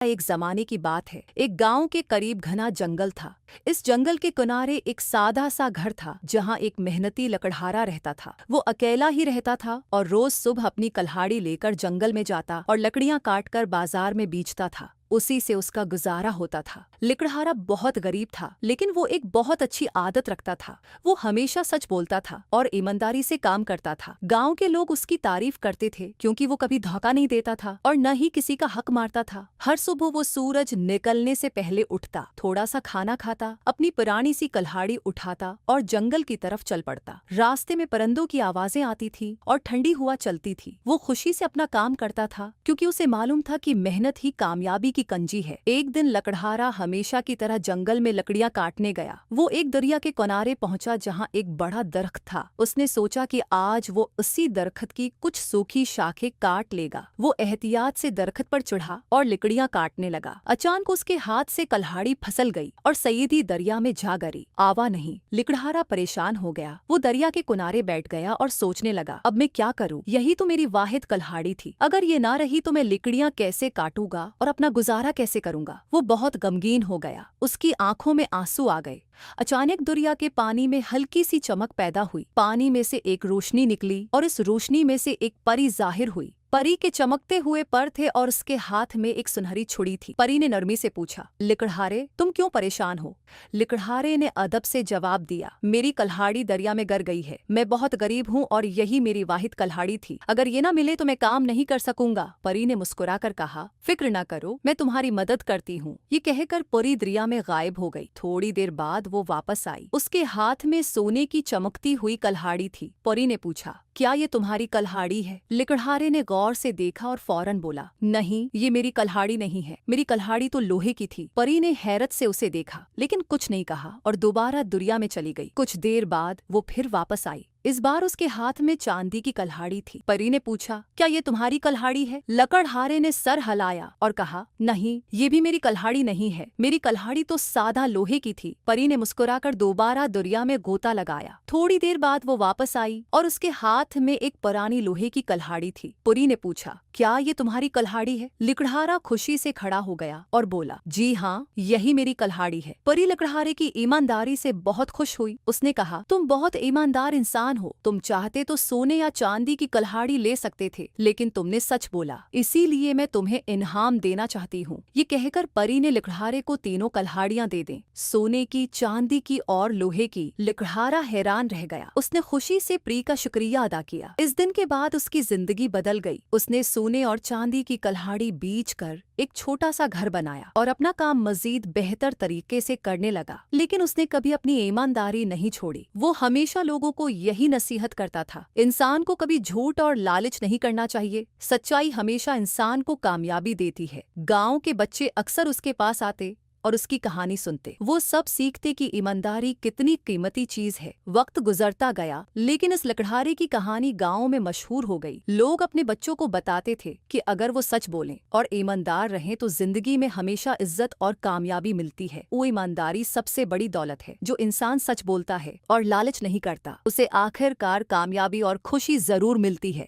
एक जमाने की बात है। एक गांव के करीब घना जंगल था। इस जंगल के किनारे एक सादा सा घर था जहां एक मेहनती लकड़हारा रहता था। वो अकेला ही रहता था और रोज सुबह अपनी कल्हाड़ी लेकर जंगल में जाता और लकड़ियां काटकर बाजार में बेचता था। उसी से उसका गुजारा होता था। लकड़हारा बहुत गरीब था, लेकिन वो एक बहुत अच्छी आदत रखता था। वो हमेशा सच बोलता था और ईमानदारी से काम करता था। गांव के लोग उसकी तारीफ करते थे क्योंकि वो कभी धोखा नहीं देता था और न ही किसी का हक मारता था। हर सुबह वो सूरज निकलने से पहले उठता, थोड़ा सा खाना खाता, अपनी पुरानी सी कल्हाड़ी उठाता और जंगल की तरफ चल पड़ता। रास्ते में परिंदों की आवाजें आती थी और ठंडी हवा चलती थी। वो खुशी से अपना काम करता था क्योंकि उसे मालूम था कि मेहनत ही कामयाबी की कंजी है। एक दिन लकड़हारा हमेशा की तरह जंगल में लकड़ियां काटने गया। वो एक दरिया के किनारे पहुंचा जहां एक बड़ा दरख्त था। उसने सोचा कि आज वो उसी दरख्त की कुछ सूखी शाखें काट लेगा। वो एहतियात से दरख्त पर चढ़ा और लकड़ियां काटने लगा। अचानक उसके हाथ से कल्हाड़ी फिसल गई और सईदी दरिया में जा गिरी। आवा नहीं। लकड़हारा परेशान हो गया। वो दरिया के किनारे बैठ गया और सोचने लगा, अब मैं क्या करूं? यही तो मेरी वाहिद कल्हाड़ी थी। अगर ये ना रही तो मैं लकड़ियां कैसे काटूंगा और अपना गुजारा कैसे करूंगा? वो बहुत गमगीन हो गया। उसकी आंखों में आंसू आ गए। अचानक दरिया के पानी में हल्की सी चमक पैदा हुई। पानी में से एक रोशनी निकली और इस रोशनी में से एक परी जाहिर हुई। परी के चमकते हुए पर थे और उसके हाथ में एक सुनहरी छुरी थी। परी ने नरमी से पूछा, लकड़हारे, तुम क्यों परेशान हो? लकड़हारे ने अदब से जवाब दिया, मेरी कल्हाड़ी दरिया में गिर गई है। मैं बहुत गरीब हूँ और यही मेरी वाहिद कल्हाड़ी थी। अगर ये ना मिले तो मैं काम नहीं कर सकूंगा। परी ने मुस्कुराकर कहा, फिक्र ना करो, मैं तुम्हारी मदद करती हूँ। ये कहकर परी दरिया में गायब हो गई। थोड़ी देर बाद वो वापस आई। उसके हाथ में सोने की चमकती हुई कल्हाड़ी थी। परी ने पूछा, क्या ये तुम्हारी कल्हाड़ी है? लकड़हारे ने गौर से देखा और फौरन बोला, नहीं, ये मेरी कल्हाड़ी नहीं है। मेरी कल्हाड़ी तो लोहे की थी। परी ने हैरत से उसे देखा लेकिन कुछ नहीं कहा और दोबारा दरिया में चली गई। कुछ देर बाद वो फिर वापस आई। इस बार उसके हाथ में चांदी की कल्हाड़ी थी। परी ने पूछा, क्या ये तुम्हारी कल्हाड़ी है? लकड़हारे ने सर हिलाया और कहा, नहीं, ये भी मेरी कल्हाड़ी नहीं है। मेरी कल्हाड़ी तो सादा लोहे की थी। परी ने मुस्कुराकर दोबारा दरिया में गोता लगाया। थोड़ी देर बाद वो वापस आई और उसके हाथ में एक पुरानी लोहे की कल्हाड़ी थी। परी ने पूछा, क्या ये तुम्हारी कल्हाड़ी है? लकड़हारा खुशी से खड़ा हो गया और बोला, जी हाँ, यही मेरी कल्हाड़ी है। परी लकड़हारे की ईमानदारी से बहुत खुश हुई। उसने कहा, तुम बहुत ईमानदार इंसान हो। तुम चाहते तो सोने या चांदी की कल्हाड़ी ले सकते थे, लेकिन तुमने सच बोला, इसीलिए मैं तुम्हें इनाम देना चाहती हूँ। ये कहकर परी ने लकड़हारे को तीनों कल्हाड़ियां दे दें, सोने की, चांदी की और लोहे की। लकड़हारा हैरान रह गया। उसने खुशी से परी का शुक्रिया अदा किया। इस दिन के बाद उसकी जिंदगी बदल गई। उसने सोने और चांदी की कल्हाड़ी बेचकर एक छोटा सा घर बनाया और अपना काम मजीद बेहतर तरीके से करने लगा। लेकिन उसने कभी अपनी ईमानदारी नहीं छोड़ी। वो हमेशा लोगों को यही नसीहत करता था, इंसान को कभी झूठ और लालच नहीं करना चाहिए। सच्चाई हमेशा इंसान को कामयाबी देती है। गांव के बच्चे अक्सर उसके पास आते और उसकी कहानी सुनते। वो सब सीखते कि ईमानदारी कितनी कीमती चीज है। वक्त गुजरता गया, लेकिन इस लकड़हारे की कहानी गांव में मशहूर हो गई। लोग अपने बच्चों को बताते थे कि अगर वो सच बोलें और ईमानदार रहें तो जिंदगी में हमेशा इज्जत और कामयाबी मिलती है। वो ईमानदारी सबसे बड़ी दौलत है। जो इंसान सच बोलता है और लालच नहीं करता, उसे आखिरकार कामयाबी और खुशी जरूर मिलती है।